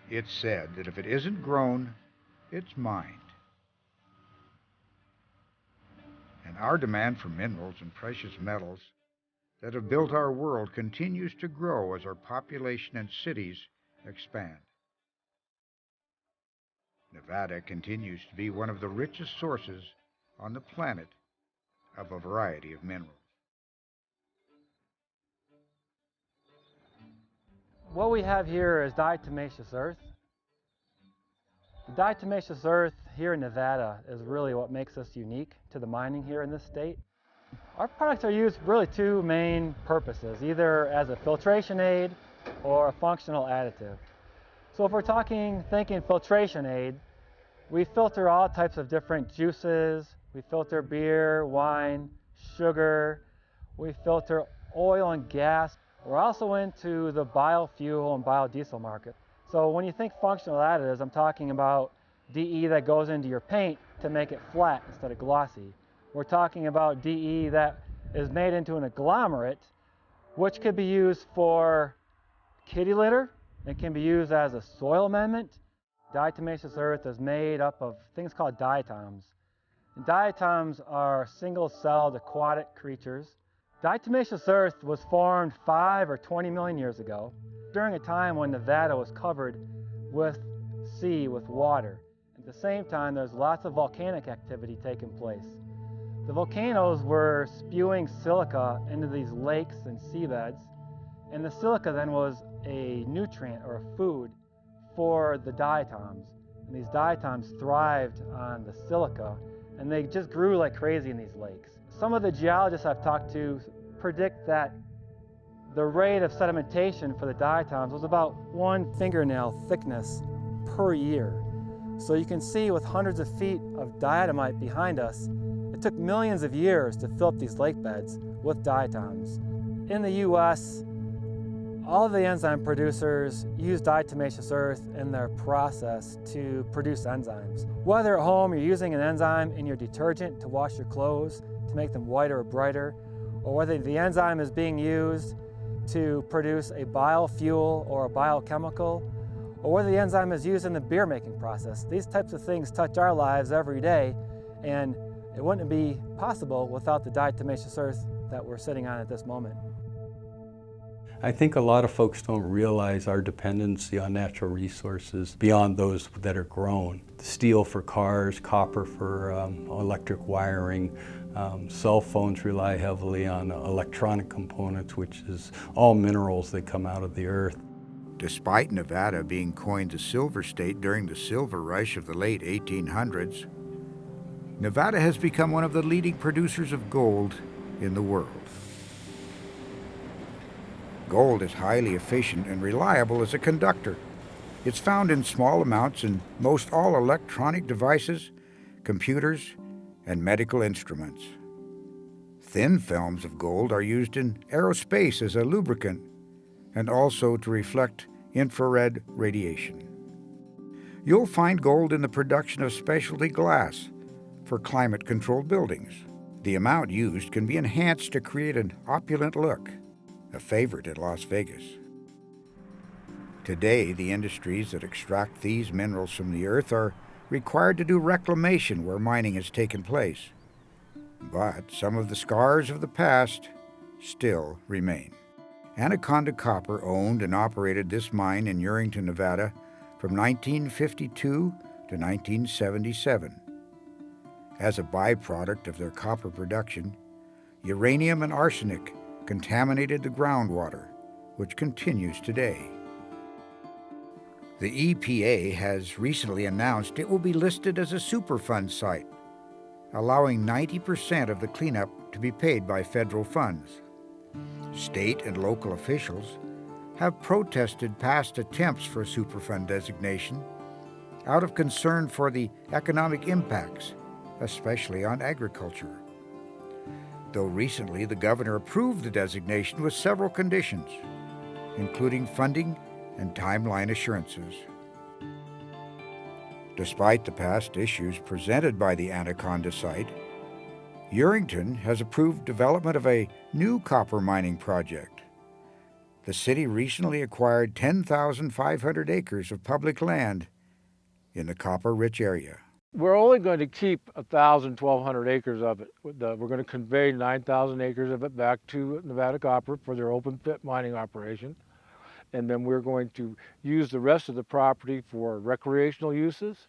It's said that if it isn't grown, it's mined. And our demand for minerals and precious metals that have built our world continues to grow as our population and cities expand. Nevada continues to be one of the richest sources on the planet of a variety of minerals. What we have here is diatomaceous earth. The diatomaceous earth here in Nevada is really what makes us unique to the mining here in this state. Our products are used for really two main purposes, either as a filtration aid or a functional additive. So if we're thinking filtration aid, we filter all types of different juices. We filter beer, wine, sugar. We filter oil and gas. We're also into the biofuel and biodiesel market. So when you think functional additives, I'm talking about DE that goes into your paint to make it flat instead of glossy. We're talking about DE that is made into an agglomerate, which could be used for kitty litter. It can be used as a soil amendment. Diatomaceous earth is made up of things called diatoms. And diatoms are single-celled aquatic creatures. Diatomaceous earth was formed 5 or 20 million years ago, during a time when Nevada was covered with sea, with water. At the same time, there's lots of volcanic activity taking place. The volcanoes were spewing silica into these lakes and seabeds, and the silica then was a nutrient or a food for the diatoms. And these diatoms thrived on the silica, and they just grew like crazy in these lakes. Some of the geologists I've talked to predict that the rate of sedimentation for the diatoms was about 1 fingernail thickness per year. So you can see with hundreds of feet of diatomite behind us, it took millions of years to fill up these lake beds with diatoms. In the US, all of the enzyme producers use diatomaceous earth in their process to produce enzymes. Whether at home you're using an enzyme in your detergent to wash your clothes to make them whiter or brighter, or whether the enzyme is being used to produce a biofuel or a biochemical, or whether the enzyme is used in the beer making process. These types of things touch our lives every day, and it wouldn't be possible without the diatomaceous earth that we're sitting on at this moment. I think a lot of folks don't realize our dependency on natural resources beyond those that are grown. Steel for cars, copper for electric wiring. Cell phones rely heavily on electronic components, which is all minerals that come out of the earth. Despite Nevada being coined the Silver State during the Silver Rush of the late 1800s, Nevada has become one of the leading producers of gold in the world. Gold is highly efficient and reliable as a conductor. It's found in small amounts in most all electronic devices, computers, and medical instruments. Thin films of gold are used in aerospace as a lubricant and also to reflect infrared radiation. You'll find gold in the production of specialty glass for climate-controlled buildings. The amount used can be enhanced to create an opulent look, a favorite in Las Vegas. Today, the industries that extract these minerals from the earth are required to do reclamation where mining has taken place. But some of the scars of the past still remain. Anaconda Copper owned and operated this mine in Urington, Nevada from 1952 to 1977. As a byproduct of their copper production, uranium and arsenic contaminated the groundwater, which continues today. The EPA has recently announced it will be listed as a Superfund site, allowing 90% of the cleanup to be paid by federal funds. State and local officials have protested past attempts for a Superfund designation out of concern for the economic impacts, especially on agriculture. Though recently the governor approved the designation with several conditions, including funding and timeline assurances. Despite the past issues presented by the Anaconda site, Urington has approved development of a new copper mining project. The city recently acquired 10,500 acres of public land in the copper-rich area. We're only going to keep 1,000, 1,200 acres of it. We're going to convey 9,000 acres of it back to Nevada Copper for their open pit mining operation. And then we're going to use the rest of the property for recreational uses,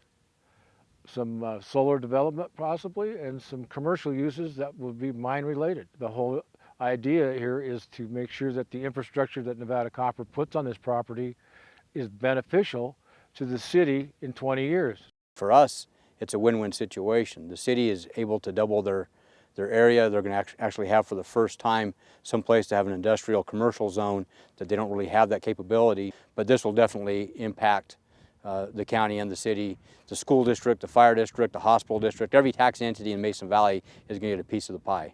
some solar development possibly, and some commercial uses that will be mine related. The whole idea here is to make sure that the infrastructure that Nevada Copper puts on this property is beneficial to the city in 20 years. For us, it's a win-win situation. The city is able to double their area. They're going to actually have for the first time some place to have an industrial commercial zone that they don't really have that capability. But this will definitely impact the county and the city, the school district, the fire district, the hospital district. Every tax entity in Mason Valley is going to get a piece of the pie.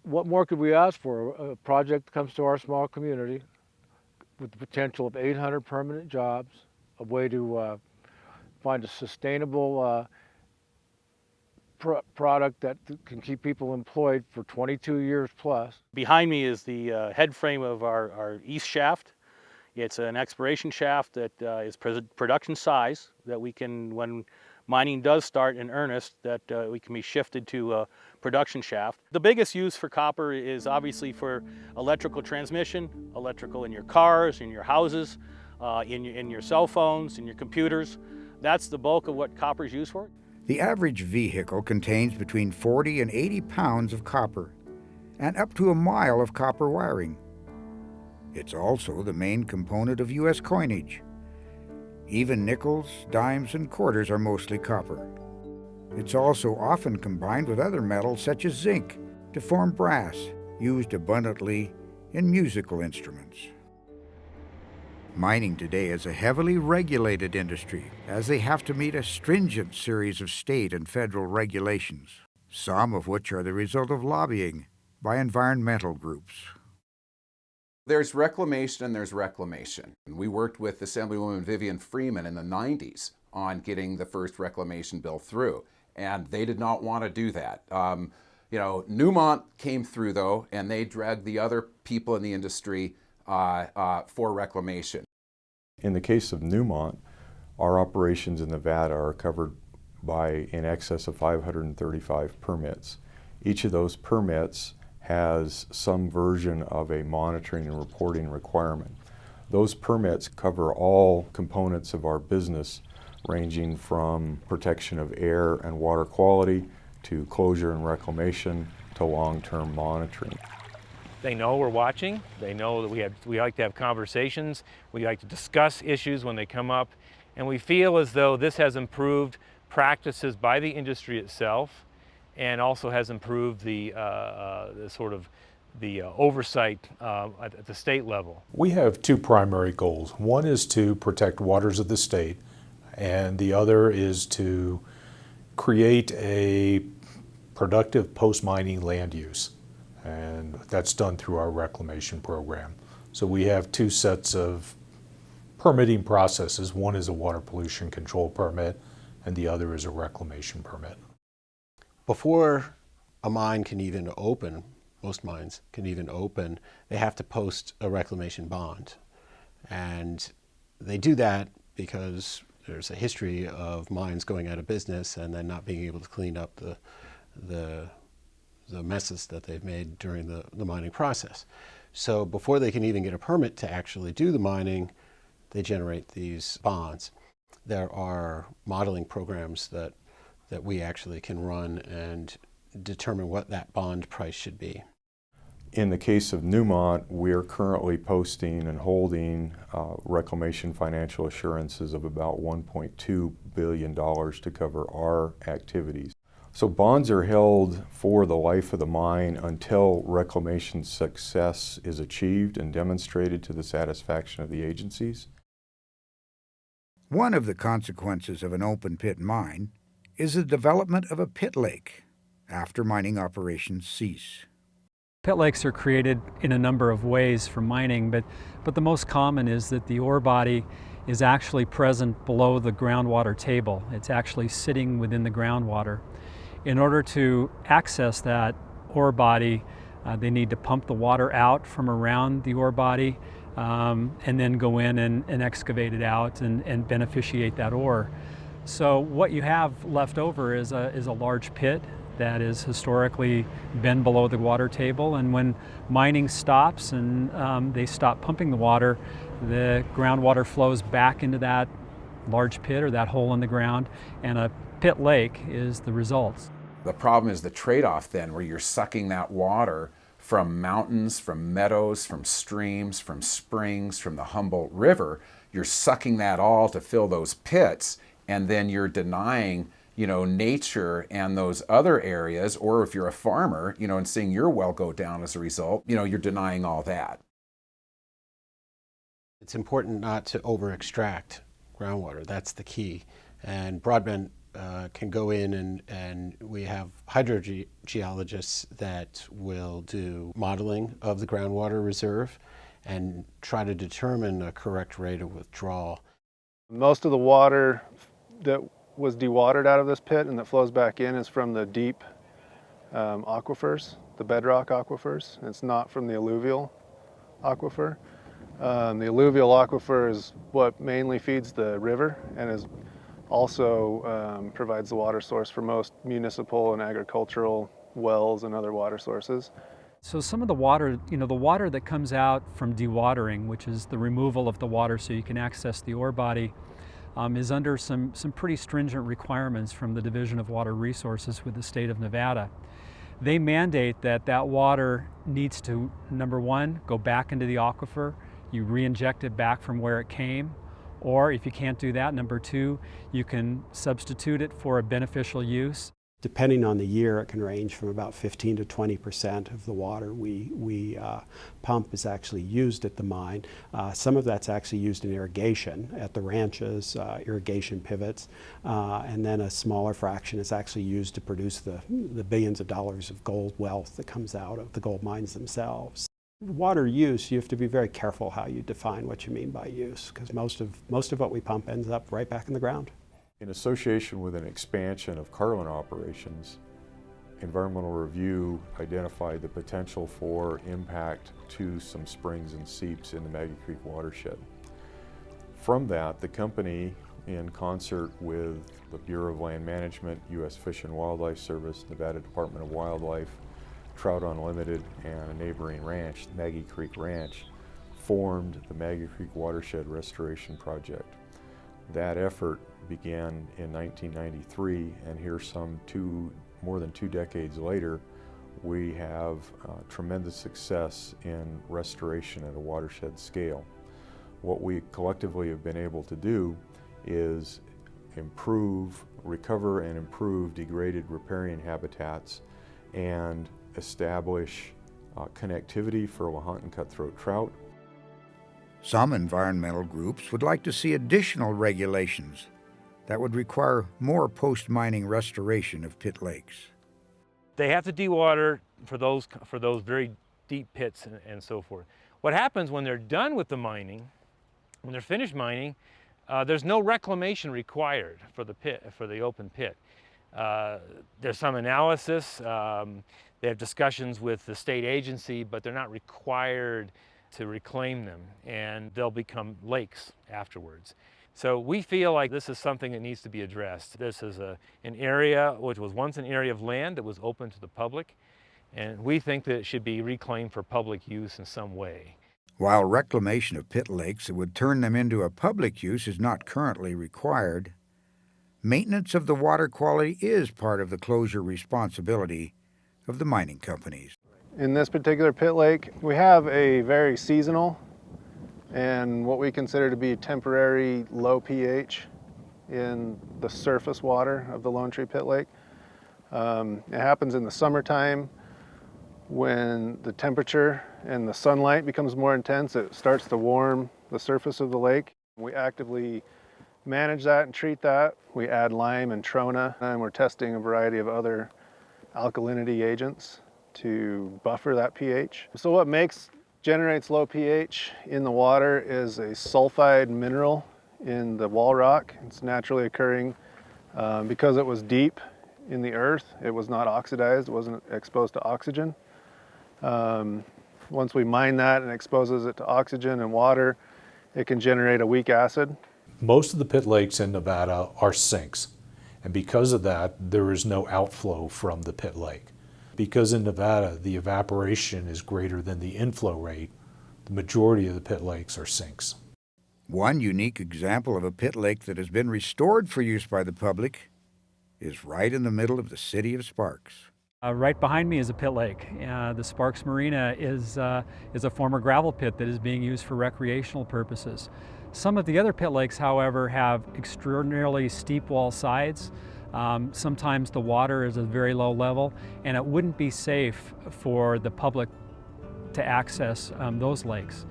What more could we ask for? A project comes to our small community with the potential of 800 permanent jobs, a way to find a sustainable product that can keep people employed for 22 years plus. Behind me is the head frame of our east shaft. It's an exploration shaft that is production size, that we can, when mining does start in earnest, that we can be shifted to a production shaft. The biggest use for copper is obviously for electrical transmission, electrical in your cars, in your houses, in your cell phones, in your computers. That's the bulk of what copper is used for. The average vehicle contains between 40 and 80 pounds of copper and up to a mile of copper wiring. It's also the main component of U.S. coinage. Even nickels, dimes, and quarters are mostly copper. It's also often combined with other metals such as zinc to form brass, used abundantly in musical instruments. Mining today is a heavily regulated industry, as they have to meet a stringent series of state and federal regulations, some of which are the result of lobbying by environmental groups. There's reclamation and there's reclamation. We worked with Assemblywoman Vivian Freeman in the 90s on getting the first reclamation bill through, and they did not want to do that. Newmont came through though, and they dragged the other people in the industry for reclamation. In the case of Newmont, our operations in Nevada are covered by in excess of 535 permits. Each of those permits has some version of a monitoring and reporting requirement. Those permits cover all components of our business, ranging from protection of air and water quality to closure and reclamation to long-term monitoring. They know we're watching. They know that we like to have conversations. We like to discuss issues when they come up. And we feel as though this has improved practices by the industry itself, and also has improved the oversight at the state level. We have two primary goals. One is to protect waters of the state, and the other is to create a productive post-mining land use. And that's done through our reclamation program. So we have two sets of permitting processes. One is a water pollution control permit, and the other is a reclamation permit. Before a mine can even open, most mines can even open, they have to post a reclamation bond. And they do that because there's a history of mines going out of business and then not being able to clean up the messes that they've made during the mining process. So before they can even get a permit to actually do the mining, they generate these bonds. There are modeling programs that we actually can run and determine what that bond price should be. In the case of Newmont, we're currently posting and holding reclamation financial assurances of about $1.2 billion to cover our activities. So bonds are held for the life of the mine until reclamation success is achieved and demonstrated to the satisfaction of the agencies. One of the consequences of an open pit mine is the development of a pit lake after mining operations cease. Pit lakes are created in a number of ways for mining, but the most common is that the ore body is actually present below the groundwater table. It's actually sitting within the groundwater. In order to access that ore body, They need to pump the water out from around the ore body and then go in and excavate it out and beneficiate that ore. So what you have left over is a large pit that has historically been below the water table, and when mining stops and they stop pumping the water, the groundwater flows back into that large pit or that hole in the ground, and a pit lake is the result. The problem is the trade-off then, where you're sucking that water from mountains, from meadows, from streams, from springs, from the Humboldt River. You're sucking that all to fill those pits, and then you're denying, nature and those other areas, or if you're a farmer, and seeing your well go down as a result, you're denying all that. It's important not to over-extract groundwater. That's the key. And Broadbent can go in and we have hydrogeologists that will do modeling of the groundwater reserve and try to determine a correct rate of withdrawal. Most of the water that was dewatered out of this pit and that flows back in is from the deep aquifers, the bedrock aquifers. It's not from the alluvial aquifer. The alluvial aquifer is what mainly feeds the river and is also provides the water source for most municipal and agricultural wells and other water sources. So some of the water, the water that comes out from dewatering, which is the removal of the water so you can access the ore body, is under some pretty stringent requirements from the Division of Water Resources with the state of Nevada. They mandate that water needs to, number one, go back into the aquifer. You re-inject it back from where it came. Or if you can't do that, number two, you can substitute it for a beneficial use. Depending on the year, it can range from about 15 to 20% of the water we pump is actually used at the mine. Some of that's actually used in irrigation at the ranches, irrigation pivots, and then a smaller fraction is actually used to produce the billions of dollars of gold wealth that comes out of the gold mines themselves. Water use, you have to be very careful how you define what you mean by use, because most of what we pump ends up right back in the ground. In association with an expansion of Carlin operations, environmental review identified the potential for impact to some springs and seeps in the Maggie Creek watershed. From that, the company, in concert with the Bureau of Land Management, U.S. Fish and Wildlife Service, Nevada Department of Wildlife, Trout Unlimited, and a neighboring ranch, Maggie Creek Ranch, formed the Maggie Creek Watershed Restoration Project. That effort began in 1993, and here more than 2 decades later, we have tremendous success in restoration at a watershed scale. What we collectively have been able to do is recover and improve degraded riparian habitats and establish connectivity for LaHunt and cutthroat trout. Some environmental groups would like to see additional regulations that would require more post-mining restoration of pit lakes. They have to dewater for those very deep pits and so forth. What happens when they're done with the mining, when they're finished mining, there's no reclamation required for the pit, for the open pit. There's some analysis. They have discussions with the state agency, but they're not required to reclaim them, and they'll become lakes afterwards. So we feel like this is something that needs to be addressed. This is an area which was once an area of land that was open to the public, and we think that it should be reclaimed for public use in some way. While reclamation of pit lakes that would turn them into a public use is not currently required, maintenance of the water quality is part of the closure responsibility of the mining companies. In this particular pit lake, we have a very seasonal and what we consider to be temporary low pH in the surface water of the Lone Tree Pit Lake. It happens in the summertime when the temperature and the sunlight becomes more intense. It starts to warm the surface of the lake. We actively manage that and treat that. We add lime and trona, and we're testing a variety of other alkalinity agents to buffer that pH. So what generates low pH in the water is a sulfide mineral in the wall rock. It's naturally occurring because it was deep in the earth. It was not oxidized, it wasn't exposed to oxygen. Once we mine that and exposes it to oxygen and water, it can generate a weak acid. Most of the pit lakes in Nevada are sinks, and because of that, there is no outflow from the pit lake. Because in Nevada, the evaporation is greater than the inflow rate, the majority of the pit lakes are sinks. One unique example of a pit lake that has been restored for use by the public is right in the middle of the city of Sparks. Right behind me is a pit lake. The Sparks Marina is a former gravel pit that is being used for recreational purposes. Some of the other pit lakes, however, have extraordinarily steep wall sides. Sometimes the water is at a very low level, and it wouldn't be safe for the public to access those lakes.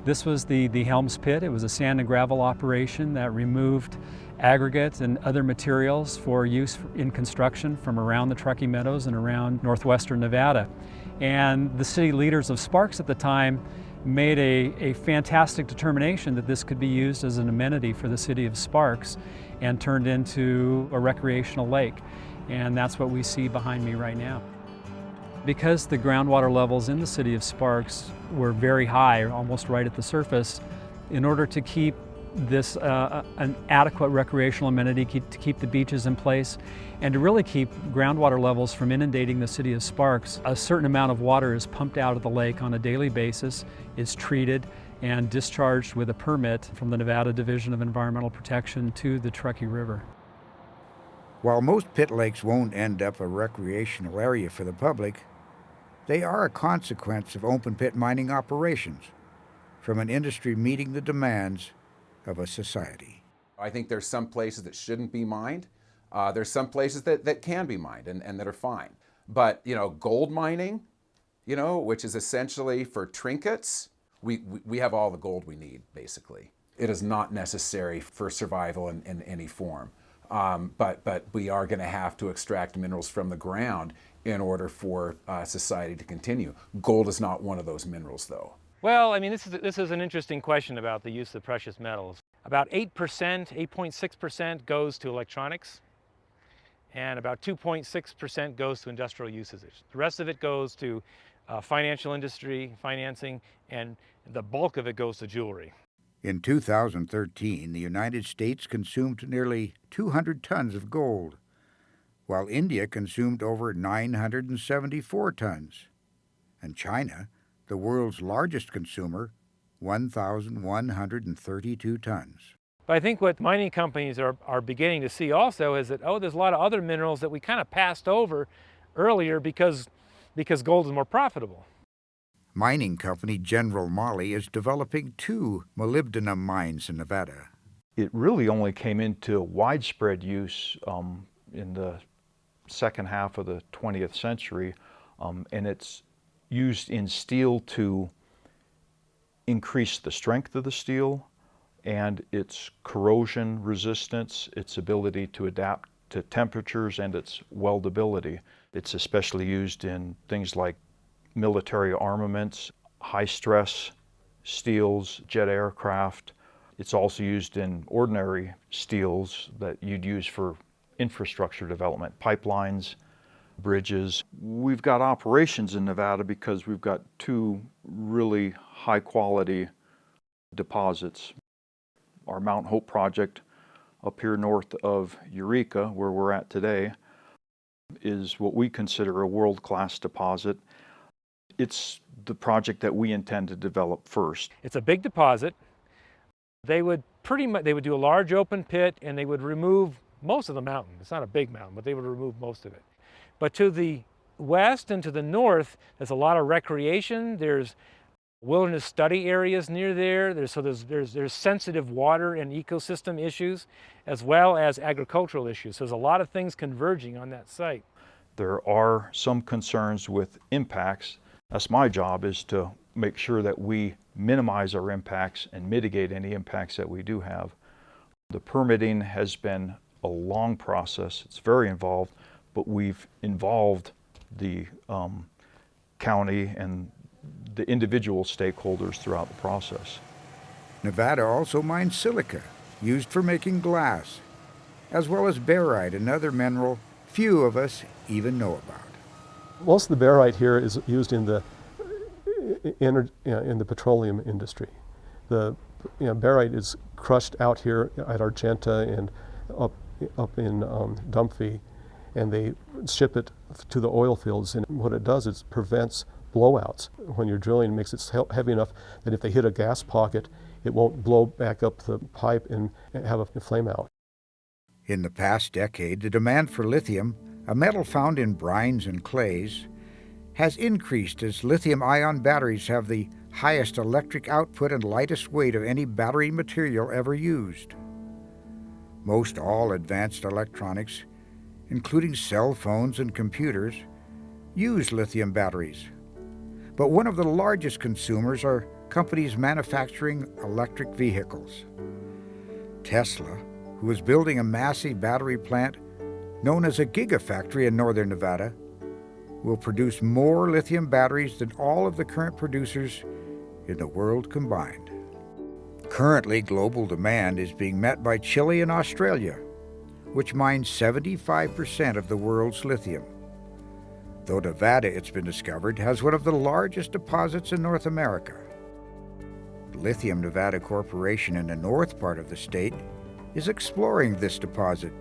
This was the Helms Pit. It was a sand and gravel operation that removed aggregates and other materials for use in construction from around the Truckee Meadows and around northwestern Nevada. And the city leaders of Sparks at the time made a fantastic determination that this could be used as an amenity for the city of Sparks and turned into a recreational lake. And that's what we see behind me right now. Because the groundwater levels in the city of Sparks were very high, almost right at the surface, in order to keep this an adequate recreational amenity, to keep the beaches in place, and to really keep groundwater levels from inundating the city of Sparks, a certain amount of water is pumped out of the lake on a daily basis, is treated, and discharged with a permit from the Nevada Division of Environmental Protection to the Truckee River. While most pit lakes won't end up a recreational area for the public, they are a consequence of open pit mining operations from an industry meeting the demands of a society. I think there's some places that shouldn't be mined. There's some places that can be mined and that are fine. But, gold mining, which is essentially for trinkets, we have all the gold we need, basically. It is not necessary for survival in any form. But we are going to have to extract minerals from the ground in order for society to continue. Gold is not one of those minerals, though. Well, I mean, this is an interesting question about the use of precious metals. About 8.6% goes to electronics, and about 2.6% goes to industrial uses. The rest of it goes to financial industry, financing, and the bulk of it goes to jewelry. In 2013, the United States consumed nearly 200 tons of gold, while India consumed over 974 tons, and China, the world's largest consumer, 1,132 tons. But I think what mining companies are beginning to see also is that, there's a lot of other minerals that we kind of passed over earlier because gold is more profitable. Mining company General Moly is developing 2 molybdenum mines in Nevada. It really only came into widespread use in the second half of the 20th century, and it's used in steel to increase the strength of the steel and its corrosion resistance, its ability to adapt to temperatures, and its weldability. It's especially used in things like military armaments, high-stress steels, jet aircraft. It's also used in ordinary steels that you'd use for infrastructure development, pipelines, bridges. We've got operations in Nevada because we've got 2 really high-quality deposits. Our Mount Hope project up here north of Eureka, where we're at today, is what we consider a world-class deposit. It's the project that we intend to develop first. It's a big deposit. They would do a large open pit, and they would remove most of the mountain. It's not a big mountain, but they would remove most of it. But to the west and to the north, there's a lot of recreation. There's wilderness study areas near there. There's sensitive water and ecosystem issues, as well as agricultural issues. So there's a lot of things converging on that site. There are some concerns with impacts. That's my job, is to make sure that we minimize our impacts and mitigate any impacts that we do have. The permitting has been a long process. It's very involved, but we've involved the county and the individual stakeholders throughout the process. Nevada also mines silica, used for making glass, as well as barite, another mineral few of us even know about. Most of the barite here is used in the in the petroleum industry. The barite is crushed out here at Argenta and up in Dumphy, and they ship it to the oil fields. And what it does is prevents blowouts. When you're drilling, it makes it heavy enough that if they hit a gas pocket, it won't blow back up the pipe and have a flame out. In the past decade, the demand for lithium, a metal found in brines and clays, has increased as lithium-ion batteries have the highest electric output and lightest weight of any battery material ever used. Most all advanced electronics, including cell phones and computers, use lithium batteries. But one of the largest consumers are companies manufacturing electric vehicles. Tesla, who is building a massive battery plant known as a gigafactory in northern Nevada, will produce more lithium batteries than all of the current producers in the world combined. Currently, global demand is being met by Chile and Australia, which mines 75% of the world's lithium. Though Nevada, it's been discovered, has one of the largest deposits in North America. Lithium Nevada Corporation in the north part of the state is exploring this deposit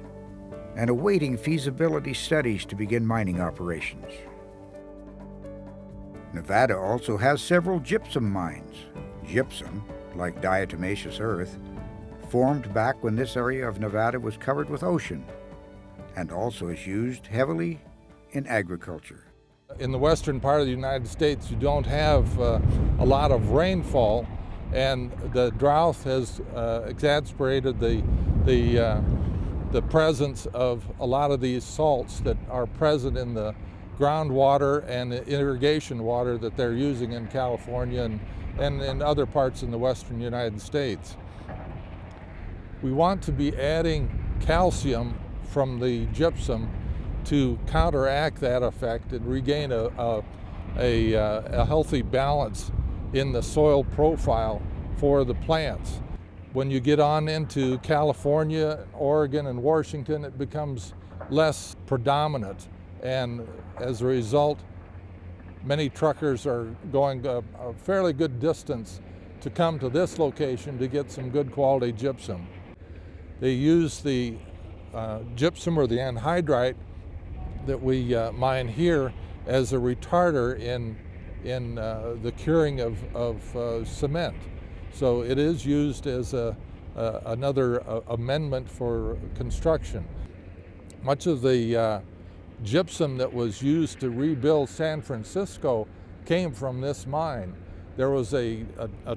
and awaiting feasibility studies to begin mining operations. Nevada also has several gypsum mines. Gypsum, like diatomaceous earth, formed back when this area of Nevada was covered with ocean, and also is used heavily in agriculture. In the western part of the United States, you don't have a lot of rainfall, and the drought has exacerbated the presence of a lot of these salts that are present in the groundwater and the irrigation water that they're using in California and in other parts in the western United States. We want to be adding calcium from the gypsum to counteract that effect and regain a healthy balance in the soil profile for the plants. When you get on into California, Oregon, and Washington, it becomes less predominant, and as a result, many truckers are going a fairly good distance to come to this location to get some good quality gypsum. They use the gypsum or the anhydrite that we mine here as a retarder in the curing of cement. So it is used as another amendment for construction. Much of the gypsum that was used to rebuild San Francisco came from this mine. There was a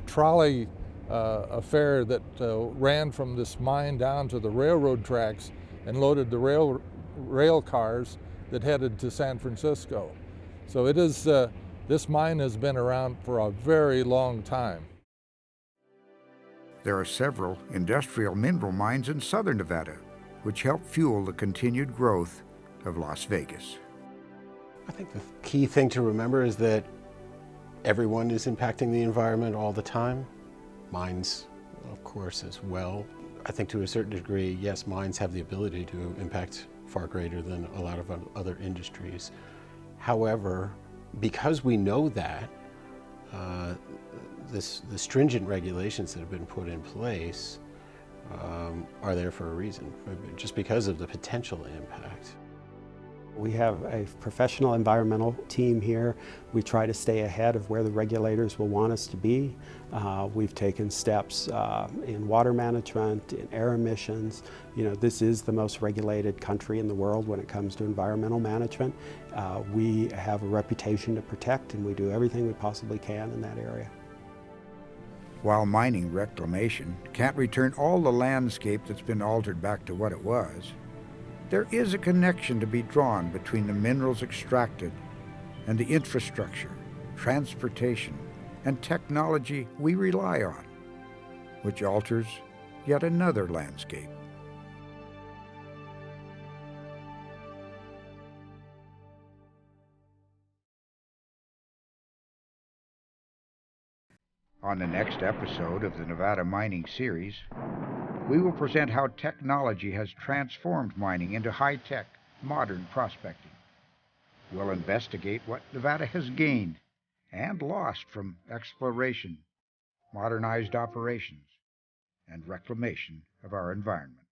trolley affair that ran from this mine down to the railroad tracks and loaded the rail cars that headed to San Francisco. So it is, this mine has been around for a very long time. There are several industrial mineral mines in southern Nevada, which help fuel the continued growth of Las Vegas. I think the key thing to remember is that everyone is impacting the environment all the time. Mines, of course, as well. I think to a certain degree, yes, mines have the ability to impact far greater than a lot of other industries. However, because we know that, the stringent regulations that have been put in place are there for a reason, just because of the potential impact. We have a professional environmental team here. We try to stay ahead of where the regulators will want us to be. We've taken steps in water management, in air emissions. You know, this is the most regulated country in the world when it comes to environmental management. We have a reputation to protect, and we do everything we possibly can in that area. While mining reclamation can't return all the landscape that's been altered back to what it was, there is a connection to be drawn between the minerals extracted and the infrastructure, transportation, and technology we rely on, which alters yet another landscape. On the next episode of the Nevada Mining Series, we will present how technology has transformed mining into high-tech, modern prospecting. We'll investigate what Nevada has gained and lost from exploration, modernized operations, and reclamation of our environment.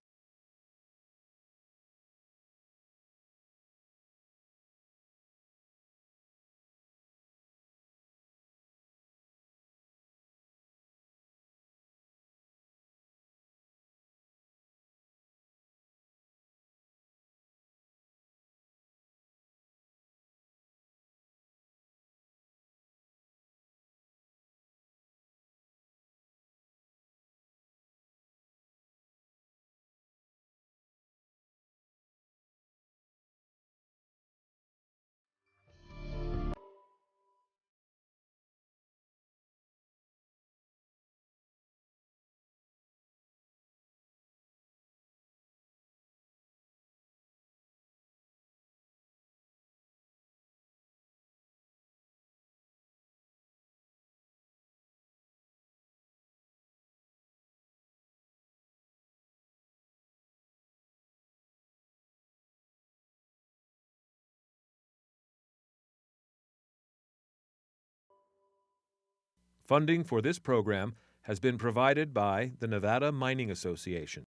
Funding for this program has been provided by the Nevada Mining Association.